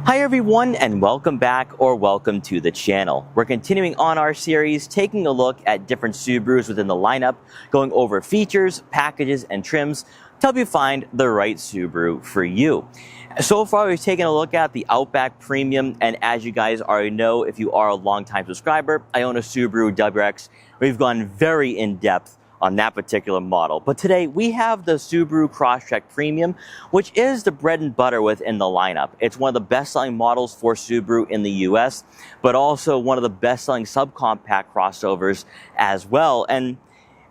Hi everyone, and welcome back or welcome to the channel. We're continuing on our series, taking a look at different Subarus within the lineup, going over features, packages, and trims to help you find the right Subaru for you. So far, we've taken a look at the Outback Premium, and as you guys already know, if you are a longtime subscriber, I own a Subaru WRX. We've gone very in-depth on that particular model. But today we have the Subaru Crosstrek Premium, which is the bread and butter within the lineup. It's one of the best-selling models for Subaru in the US, but also one of the best-selling subcompact crossovers as well. And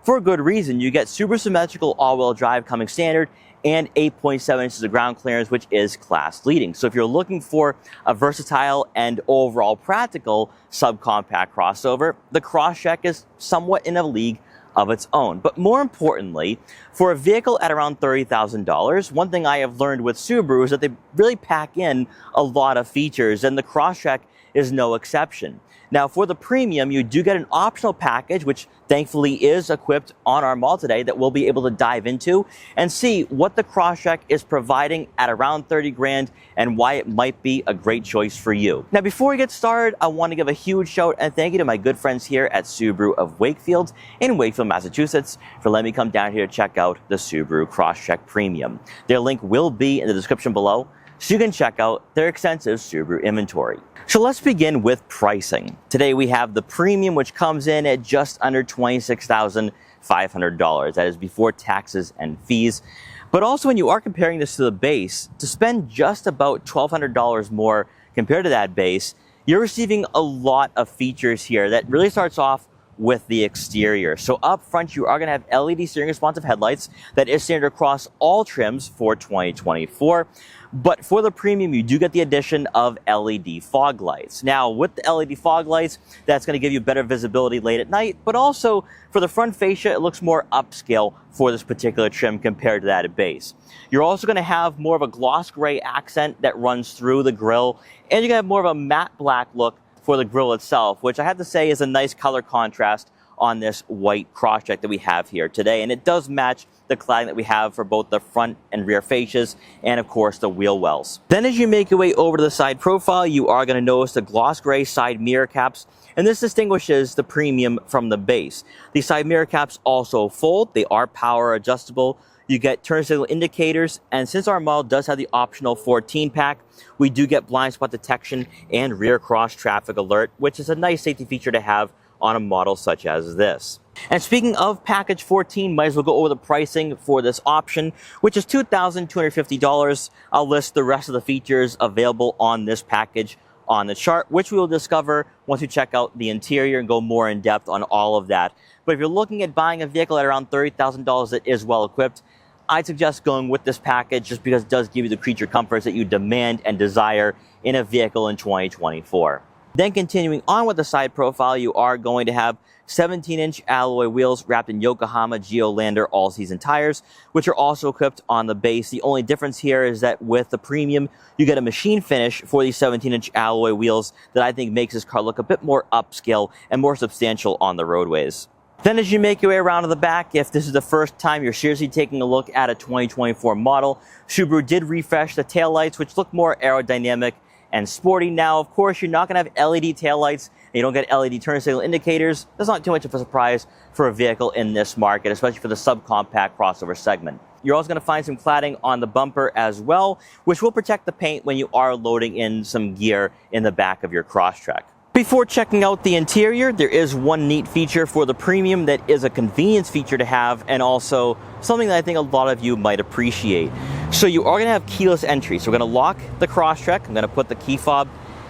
for a good reason. You get super symmetrical all-wheel drive coming standard and 8.7 inches of ground clearance, which is class leading. So if you're looking for a versatile and overall practical subcompact crossover, the Crosstrek is somewhat in a league of its own. But more importantly, for a vehicle at around $30,000, one thing I have learned with Subaru is that they really pack in a lot of features, and the Crosstrek is no exception. Now, for the Premium, you do get an optional package, which thankfully is equipped on our model today, that we'll be able to dive into and see what the Crosstrek is providing at around 30 grand and why it might be a great choice for you. Now, before we get started, I want to give a huge shout and thank you to my good friends here at Subaru of Wakefield in Wakefield, Massachusetts, for letting me come down here to check out the Subaru Crosstrek Premium. Their link will be in the description below, so you can check out their extensive Subaru inventory. So let's begin with pricing. Today we have the Premium, which comes in at just under $26,500. That is before taxes and fees. But also when you are comparing this to the base, to spend just about $1,200 more compared to that base, you're receiving a lot of features here that really starts off with the exterior. So up front, you are going to have LED steering responsive headlights that is standard across all trims for 2024. But for the Premium, you do get the addition of LED fog lights. Now, with the LED fog lights, that's going to give you better visibility late at night, but also for the front fascia, it looks more upscale for this particular trim compared to that at base. You're also going to have more of a gloss gray accent that runs through the grille, and you're going to have more of a matte black look for the grille itself, which I have to say is a nice color contrast on this white Crosstrek that we have here today. And it does match the cladding that we have for both the front and rear fascias and of course the wheel wells. Then as you make your way over to the side profile, you are going to notice the gloss gray side mirror caps, and this distinguishes the Premium from the base. These side mirror caps also fold, they are power adjustable. You get turn signal indicators, and since our model does have the optional 14 pack, we do get blind spot detection and rear cross traffic alert, which is a nice safety feature to have on a model such as this. And speaking of package 14, might as well go over the pricing for this option, which is $2,250. I'll list the rest of the features available on this package on the chart, which we will discover once we check out the interior and go more in depth on all of that. But if you're looking at buying a vehicle at around $30,000 that is well equipped, I'd suggest going with this package just because it does give you the creature comforts that you demand and desire in a vehicle in 2024. Then continuing on with the side profile, you are going to have 17-inch alloy wheels wrapped in Yokohama Geolandar all-season tires, which are also equipped on the base. The only difference here is that with the Premium, you get a machine finish for these 17-inch alloy wheels that I think makes this car look a bit more upscale and more substantial on the roadways. Then as you make your way around to the back, if this is the first time you're seriously taking a look at a 2024 model, Subaru did refresh the taillights, which look more aerodynamic and sporty. Now, of course, you're not going to have LED taillights, and you don't get LED turn signal indicators. That's not too much of a surprise for a vehicle in this market, especially for the subcompact crossover segment. You're also going to find some cladding on the bumper as well, which will protect the paint when you are loading in some gear in the back of your Crosstrek. Before checking out the interior, there is one neat feature for the Premium that is a convenience feature to have, and also something that I think a lot of you might appreciate. So you are going to have keyless entry. So we're going to lock the Crosstrek. I'm going to put the key fob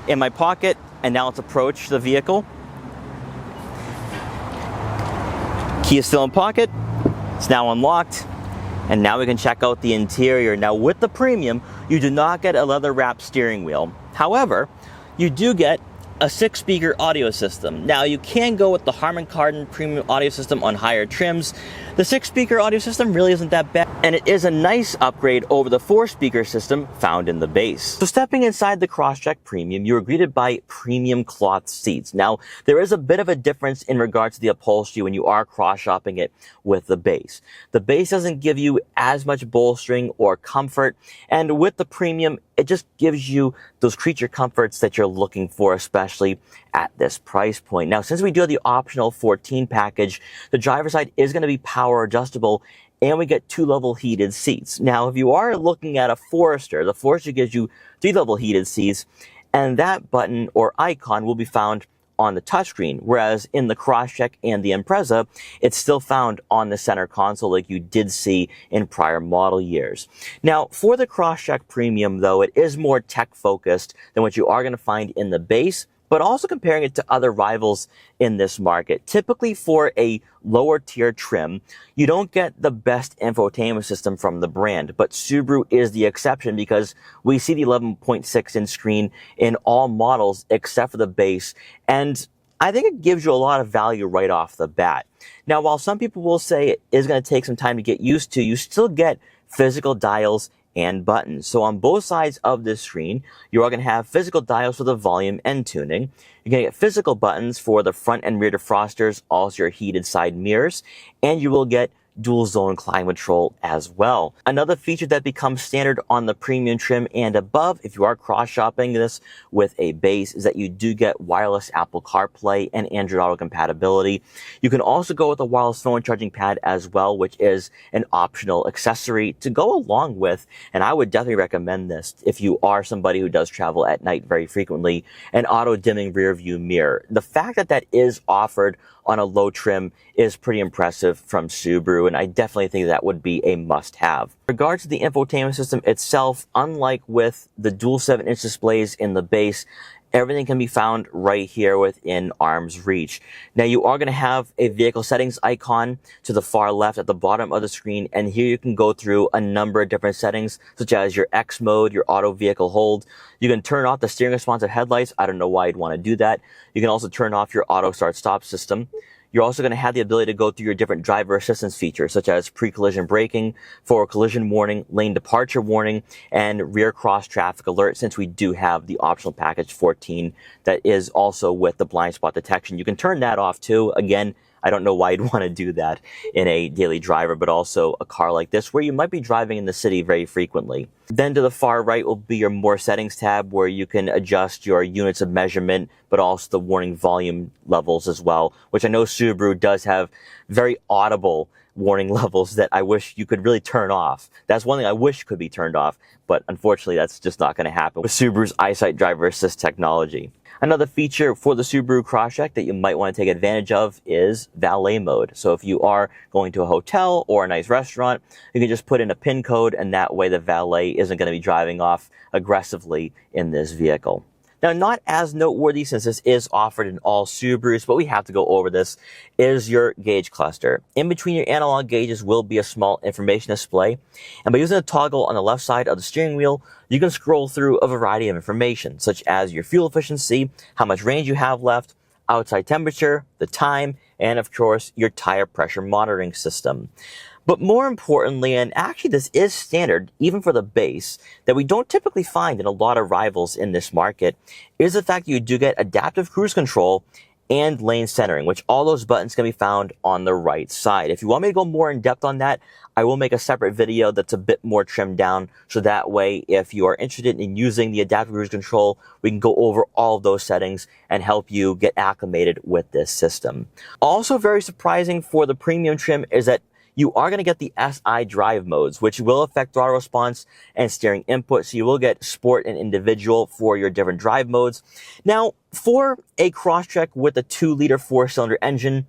in my pocket, and now let's approach the vehicle. Key is still in pocket. It's now unlocked. And now we can check out the interior. Now with the Premium, you do not get a leather wrapped steering wheel. However, you do get a 6-speaker audio system. Now you can go with the Harman Kardon premium audio system on higher trims. The 6-speaker audio system really isn't that bad, and it is a nice upgrade over the 4-speaker system found in the base. So stepping inside the Crosstrek Premium, you are greeted by premium cloth seats. Now there is a bit of a difference in regards to the upholstery when you are cross-shopping it with the base. The base doesn't give you as much bolstering or comfort, and with the Premium, it just gives you those creature comforts that you're looking for, especially at this price point. Now, since we do have the optional 14 package, the driver's side is going to be power adjustable, and we get 2-level heated seats. Now, if you are looking at a Forester, the Forester gives you 3-level heated seats, and that button or icon will be found on the touchscreen, whereas in the Crosstrek and the Impreza, it's still found on the center console like you did see in prior model years. Now, for the Crosstrek Premium, though, it is more tech-focused than what you are going to find in the base, but also comparing it to other rivals in this market. Typically for a lower tier trim, you don't get the best infotainment system from the brand, but Subaru is the exception because we see the 11.6-inch screen in all models except for the base, and I think it gives you a lot of value right off the bat. Now, while some people will say it is going to take some time to get used to, you still get physical dials and buttons. So on both sides of this screen, you are going to have physical dials for the volume and tuning. You're going to get physical buttons for the front and rear defrosters, also your heated side mirrors, and you will get dual zone climate control as well. Another feature that becomes standard on the premium trim and above, if you are cross-shopping this with a base, is that you do get wireless Apple CarPlay and Android Auto compatibility. You can also go with a wireless phone charging pad as well, which is an optional accessory to go along with, and I would definitely recommend this if you are somebody who does travel at night very frequently, an auto-dimming rear view mirror. The fact that that is offered on a low trim is pretty impressive from Subaru, and I definitely think that would be a must-have. In regards to the infotainment system itself, unlike with the dual 7-inch displays in the base, everything can be found right here within arm's reach. Now, you are going to have a vehicle settings icon to the far left at the bottom of the screen, and here you can go through a number of different settings, such as your X mode, your auto vehicle hold. You can turn off the steering responsive headlights. I don't know why you'd want to do that. You can also turn off your auto start stop system. You're also going to have the ability to go through your different driver assistance features, such as pre-collision braking, forward collision warning, lane departure warning, and rear cross traffic alert, since we do have the optional package 14 that is also with the blind spot detection. You can turn that off too. Again, I don't know why you'd want to do that in a daily driver, but also a car like this where you might be driving in the city very frequently. Then to the far right will be your more settings tab, where you can adjust your units of measurement, but also the warning volume levels as well, which I know Subaru does have very audible warning levels that I wish you could really turn off. That's one thing I wish could be turned off, but unfortunately that's just not going to happen with Subaru's EyeSight driver assist technology. Another feature for the Subaru Crosstrek that you might want to take advantage of is valet mode. So if you are going to a hotel or a nice restaurant, you can just put in a PIN code, and that way the valet isn't going to be driving off aggressively in this vehicle. Now, not as noteworthy since this is offered in all Subarus, but we have to go over this, is your gauge cluster. In between your analog gauges will be a small information display, and by using a toggle on the left side of the steering wheel, you can scroll through a variety of information, such as your fuel efficiency, how much range you have left, outside temperature, the time, and of course, your tire pressure monitoring system. But more importantly, and actually this is standard even for the base, that we don't typically find in a lot of rivals in this market, is the fact that you do get adaptive cruise control and lane centering, which all those buttons can be found on the right side. If you want me to go more in depth on that, I will make a separate video that's a bit more trimmed down, so that way if you are interested in using the adaptive cruise control, we can go over all of those settings and help you get acclimated with this system. Also very surprising for the premium trim is that you are going to get the SI drive modes, which will affect throttle response and steering input. So you will get sport and individual for your different drive modes. Now, for a Crosstrek with a 2-liter 4-cylinder engine,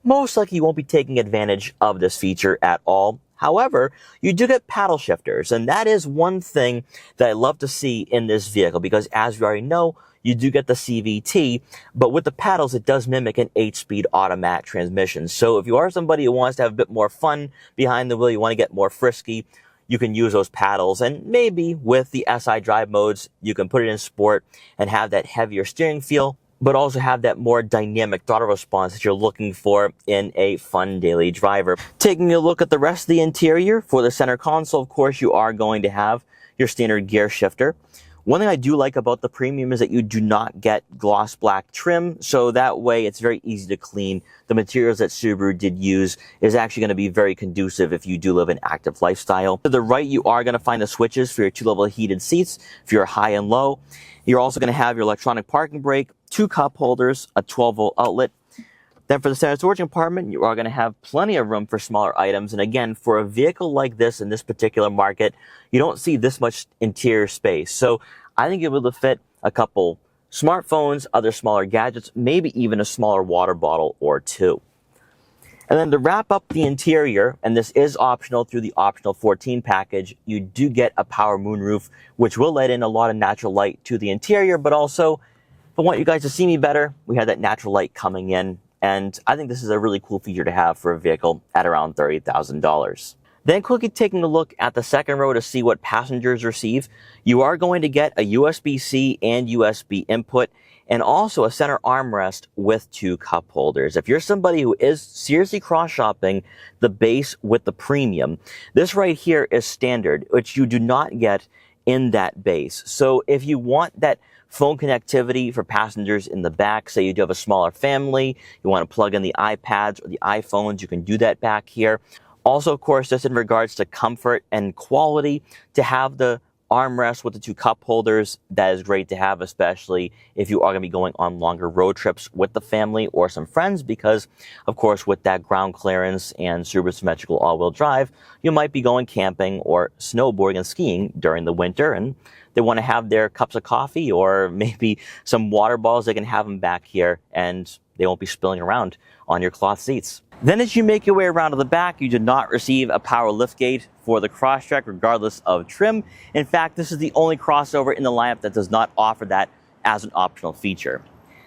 most likely you won't be taking advantage of this feature at all. However, you do get paddle shifters, and that is one thing that I love to see in this vehicle, because as we already know, you do get the CVT, but with the paddles, it does mimic an 8-speed automatic transmission. So if you are somebody who wants to have a bit more fun behind the wheel, you want to get more frisky, you can use those paddles. And maybe with the SI drive modes, you can put it in sport and have that heavier steering feel, but also have that more dynamic throttle response that you're looking for in a fun daily driver. Taking a look at the rest of the interior, for the center console, of course, you are going to have your standard gear shifter. One thing I do like about the Premium is that you do not get gloss black trim, so that way it's very easy to clean. The materials that Subaru did use is actually going to be very conducive if you do live an active lifestyle. To the right, you are going to find the switches for your 2-level heated seats if you're high and low. You're also going to have your electronic parking brake, 2 cup holders, a 12-volt outlet. Then for the center storage compartment, you are going to have plenty of room for smaller items. And again, for a vehicle like this in this particular market, you don't see this much interior space. So I think it will fit a couple smartphones, other smaller gadgets, maybe even a smaller water bottle or 2. And then to wrap up the interior, and this is optional through the optional 14 package, you do get a power moonroof, which will let in a lot of natural light to the interior, but also, if I want you guys to see me better, we have that natural light coming in. And I think this is a really cool feature to have for a vehicle at around $30,000. Then quickly taking a look at the second row to see what passengers receive, you are going to get a USB-C and USB input, and also a center armrest with 2 cup holders. If you're somebody who is seriously cross-shopping the base with the Premium, this right here is standard, which you do not get in that base. So if you want that phone connectivity for passengers in the back, say you do have a smaller family, you want to plug in the iPads or the iPhones, you can do that back here. Also, of course, just in regards to comfort and quality, to have the armrest with the 2 cup holders, that is great to have, especially if you are going to be going on longer road trips with the family or some friends, because, of course, with that ground clearance and Subaru symmetrical all-wheel drive, you might be going camping or snowboarding and skiing during the winter, and they want to have their cups of coffee or maybe some water bottles. They can have them back here and they won't be spilling around on your cloth seats. Then as you make your way around to the back, you do not receive a power liftgate for the Crosstrek regardless of trim. In fact, this is the only crossover in the lineup that does not offer that as an optional feature.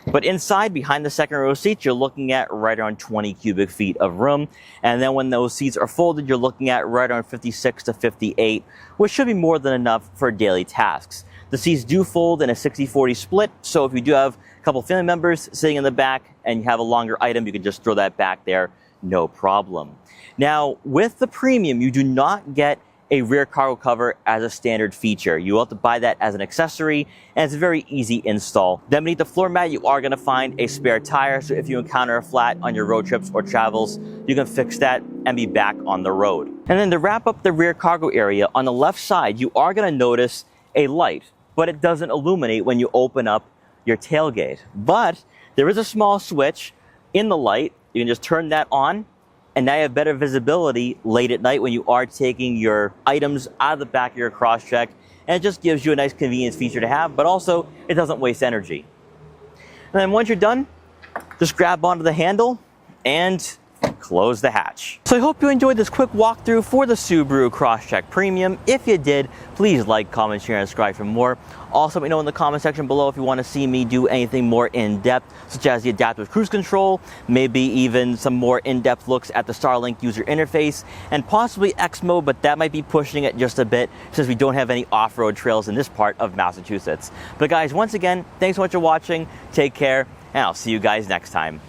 But inside, behind the second row seats, you're looking at right around 20 cubic feet of room. And then when those seats are folded, you're looking at right around 56 to 58, which should be more than enough for daily tasks. The seats do fold in a 60-40 split, so if you do have a couple family members sitting in the back and you have a longer item, you can just throw that back there, no problem. Now, with the Premium, you do not get a rear cargo cover as a standard feature. You will have to buy that as an accessory, and it's a very easy install. Then beneath the floor mat, you are going to find a spare tire, so if you encounter a flat on your road trips or travels, you can fix that and be back on the road. And then to wrap up the rear cargo area, on the left side, you are going to notice a light, but it doesn't illuminate when you open up your tailgate. But there is a small switch in the light. You can just turn that on, and now you have better visibility late at night when you are taking your items out of the back of your Crosstrek, and it just gives you a nice convenience feature to have, but also it doesn't waste energy. And then once you're done, just grab onto the handle and close the hatch. So I hope you enjoyed this quick walkthrough for the Subaru Crosstrek Premium. If you did, please like, comment, share, and subscribe for more. Also, let me know in the comment section below if you want to see me do anything more in-depth, such as the adaptive cruise control, maybe even some more in-depth looks at the Starlink user interface, and possibly X mode, but that might be pushing it just a bit since we don't have any off-road trails in this part of Massachusetts. But guys, once again, thanks so much for watching, take care, and I'll see you guys next time.